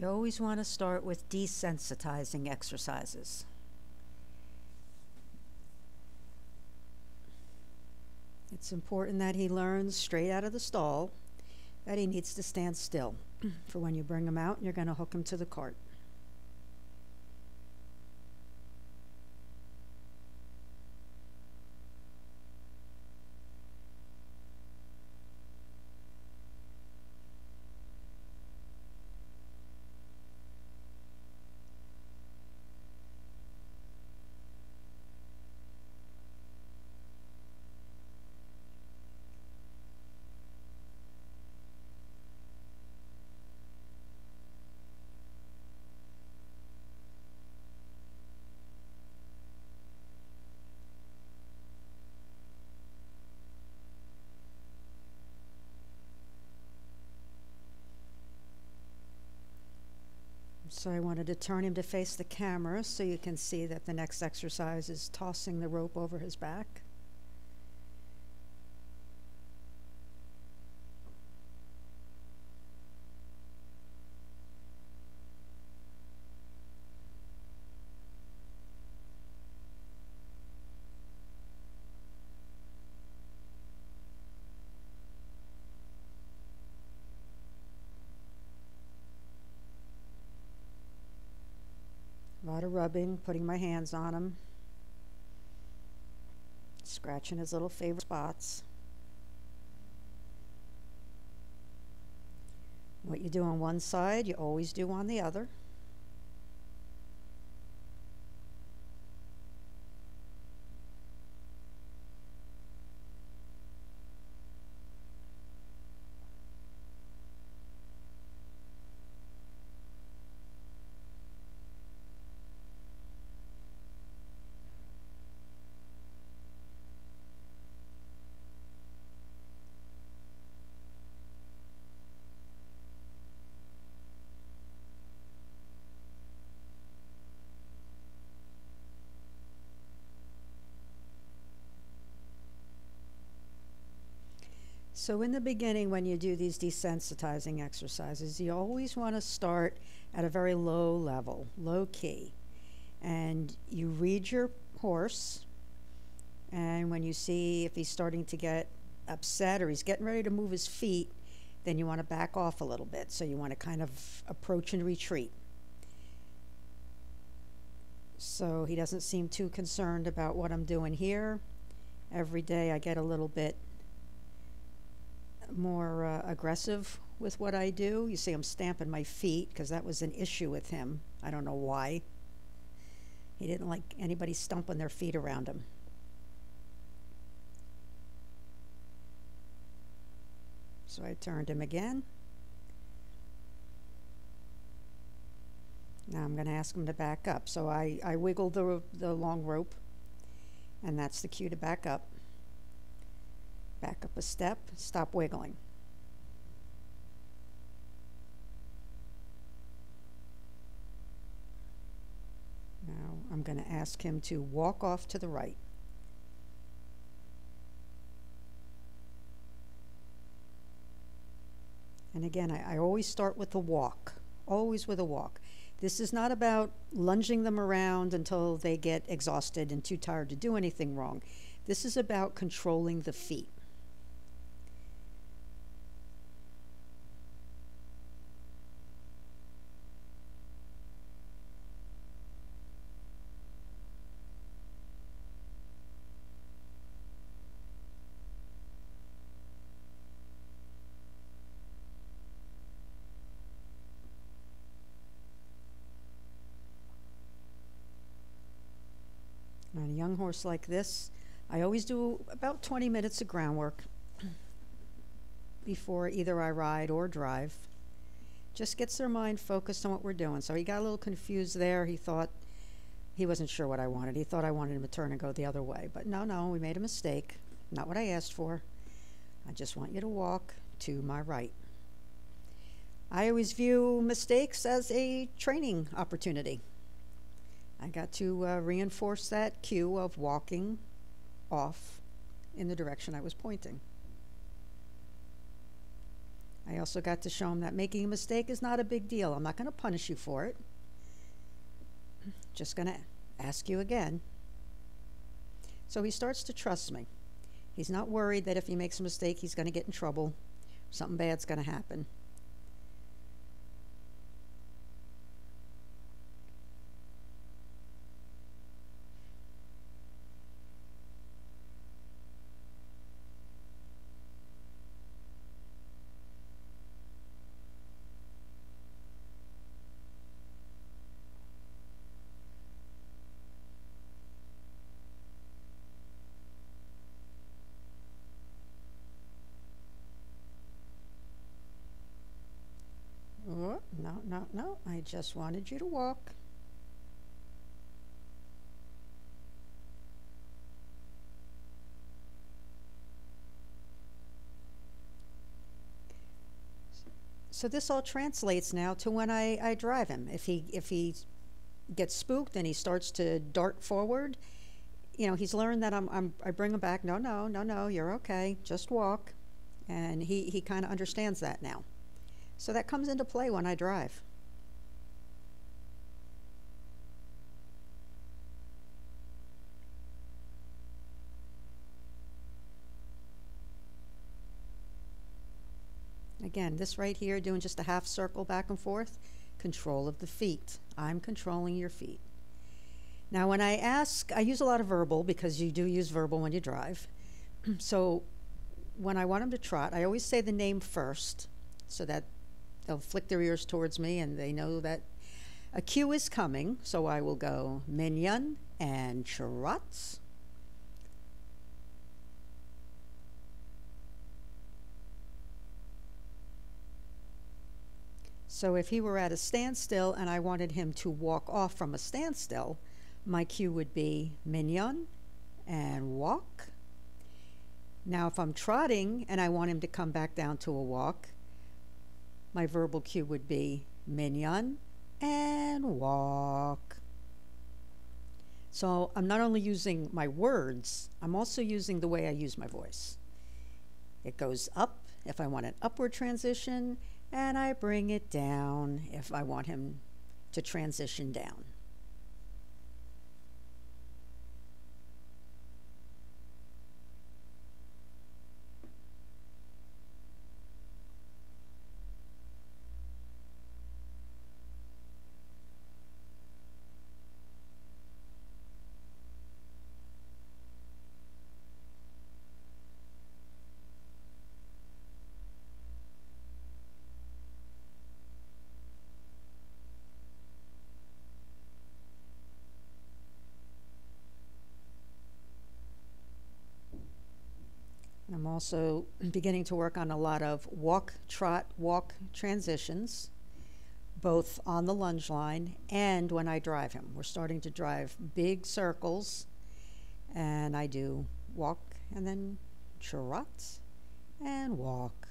You always want to start with desensitizing exercises. It's important that he learns straight out of the stall that he needs to stand still for when you bring him out and you're going to hook him to the cart. So I wanted to turn him to face the camera so you can see that the next exercise is tossing the rope over his back. A lot of rubbing, putting my hands on him, scratching his little favorite spots. What you do on one side, you always do on the other. So in the beginning, when you do these desensitizing exercises, you always want to start at a very low level, low key. And you read your horse, and when you see if he's starting to get upset or he's getting ready to move his feet, then you want to back off a little bit. So you want to kind of approach and retreat. So he doesn't seem too concerned about what I'm doing here. Every day I get a little bit more aggressive with what I do. You see I'm stamping my feet because that was an issue with him. I don't know why. He didn't like anybody stomping their feet around him. So I turned him again. Now I'm going to ask him to back up. So I wiggle the long rope, and that's the cue to back up. Back up a step, stop wiggling. Now I'm going to ask him to walk off to the right. And again, I always start with a walk, always with a walk. This is not about lunging them around until they get exhausted and too tired to do anything wrong. This is about controlling the feet. On a young horse like this, I always do about 20 minutes of groundwork before either I ride or drive. Just gets their mind focused on what we're doing. So he got a little confused there. He thought he wasn't sure what I wanted. He thought I wanted him to turn and go the other way. But no, we made a mistake. Not what I asked for. I just want you to walk to my right. I always view mistakes as a training opportunity. I got to reinforce that cue of walking off in the direction I was pointing. I also got to show him that making a mistake is not a big deal. I'm not going to punish you for it. Just going to ask you again. So he starts to trust me. He's not worried that if he makes a mistake, he's going to get in trouble. Something bad's going to happen. Oh, no, no, no. I just wanted you to walk. So this all translates now to when I drive him. If he gets spooked and he starts to dart forward, you know, he's learned that I bring him back. No, no, no, no. You're okay. Just walk, and he kind of understands that now. So that comes into play when I drive. Again, this right here, doing just a half circle back and forth, control of the feet. I'm controlling your feet. Now, when I ask, I use a lot of verbal because you do use verbal when you drive. So when I want them to trot, I always say the name first so that they'll flick their ears towards me and they know that a cue is coming. So I will go Minion and Trot. So if he were at a standstill and I wanted him to walk off from a standstill, my cue would be Minion and walk. Now if I'm trotting and I want him to come back down to a walk, my verbal cue would be Minion and walk. So I'm not only using my words, I'm also using the way I use my voice. It goes up if I want an upward transition, and I bring it down if I want him to transition down. I'm also beginning to work on a lot of walk, trot, walk transitions, both on the lunge line and when I drive him. We're starting to drive big circles, and I do walk and then trot and walk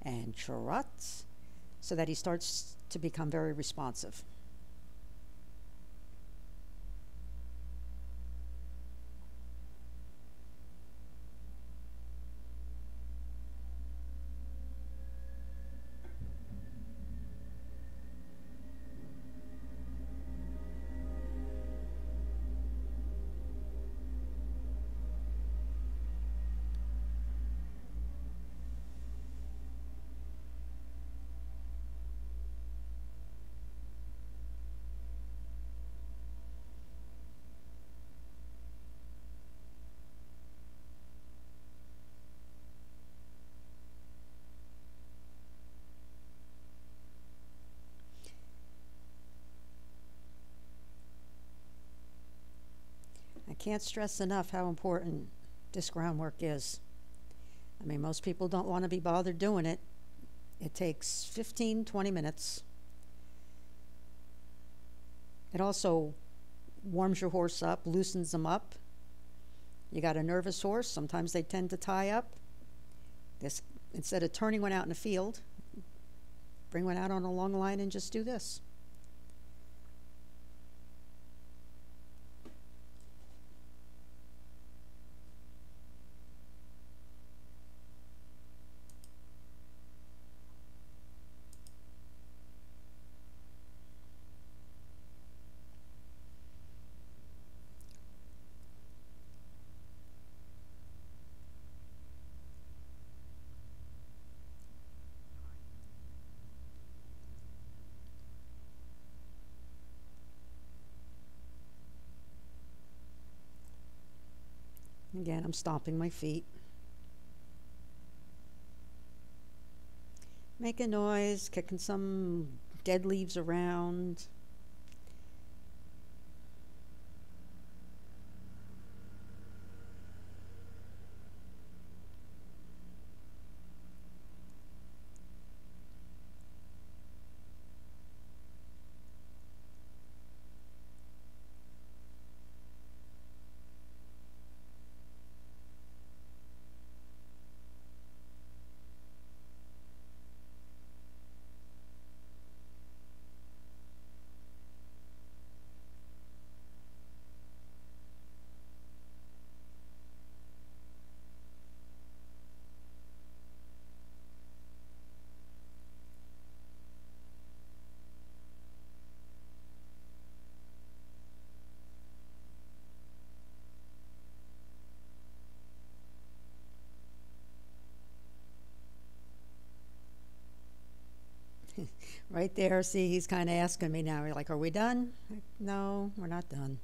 and trot, so that he starts to become very responsive. I can't stress enough how important this groundwork is. I mean, most people don't want to be bothered doing it. It takes 15, 20 minutes. It also warms your horse up, loosens them up. You got a nervous horse, sometimes they tend to tie up. This, instead of turning one out in the field, bring one out on a long line and just do this. Again, I'm stomping my feet. Making noise, kicking some dead leaves around. Right there, see, he's kind of asking me now. You're like, are we done? Like, no, we're not done.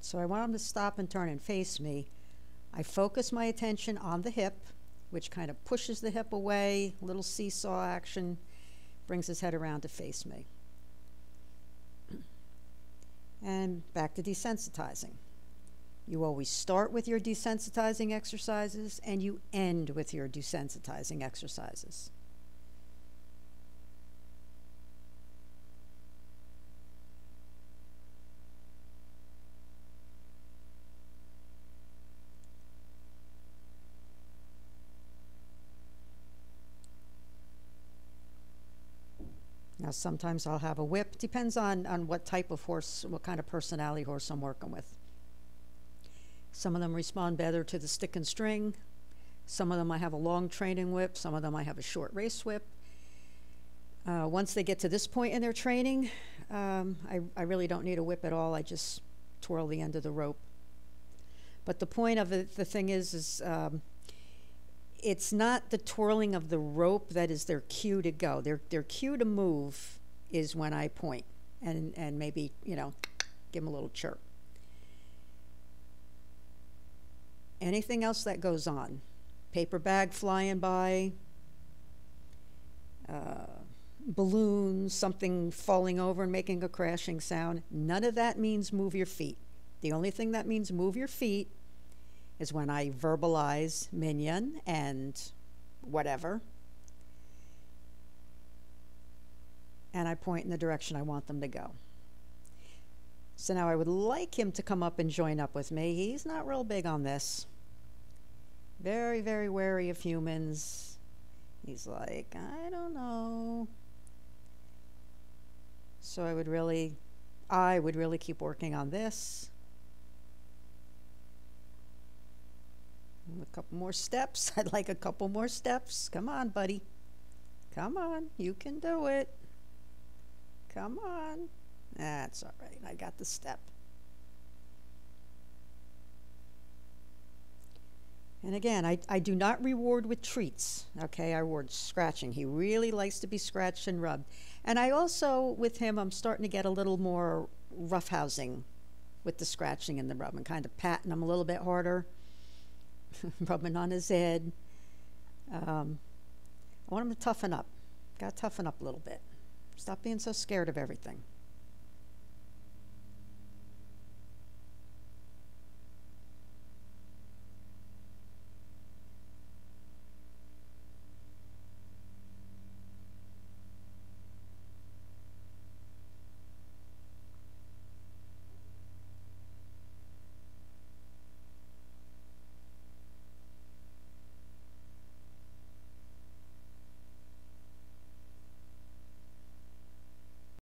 So I want him to stop and turn and face me. I focus my attention on the hip, which kind of pushes the hip away, little seesaw action, brings his head around to face me. And back to desensitizing. You always start with your desensitizing exercises and you end with your desensitizing exercises. Now, sometimes I'll have a whip. Depends on what type of horse, what kind of personality horse I'm working with. Some of them respond better to the stick and string. Some of them I have a long training whip. Some of them I have a short race whip. Once they get to this point in their training, I really don't need a whip at all. I just twirl the end of the rope. But the point of it, the thing is it's not the twirling of the rope that is their cue to go. Their cue to move is when I point and maybe, you know, give them a little chirp. Anything else that goes on, paper bag flying by, balloons, something falling over and making a crashing sound, none of that means move your feet. The only thing that means move your feet is when I verbalize Minion and whatever, and I point in the direction I want them to go. So now I would like him to come up and join up with me. He's not real big on this. Very, very wary of humans. He's like, I don't know. So I would really keep working on this. A couple more steps. I'd like a couple more steps. Come on, buddy. Come on. You can do it. Come on. That's all right. I got the step. And again, I do not reward with treats. Okay, I reward scratching. He really likes to be scratched and rubbed. And I also, with him, I'm starting to get a little more roughhousing with the scratching and the rubbing, kind of patting him a little bit harder. Rubbing on his head. I want him to toughen up. Got to toughen up a little bit. Stop being so scared of everything.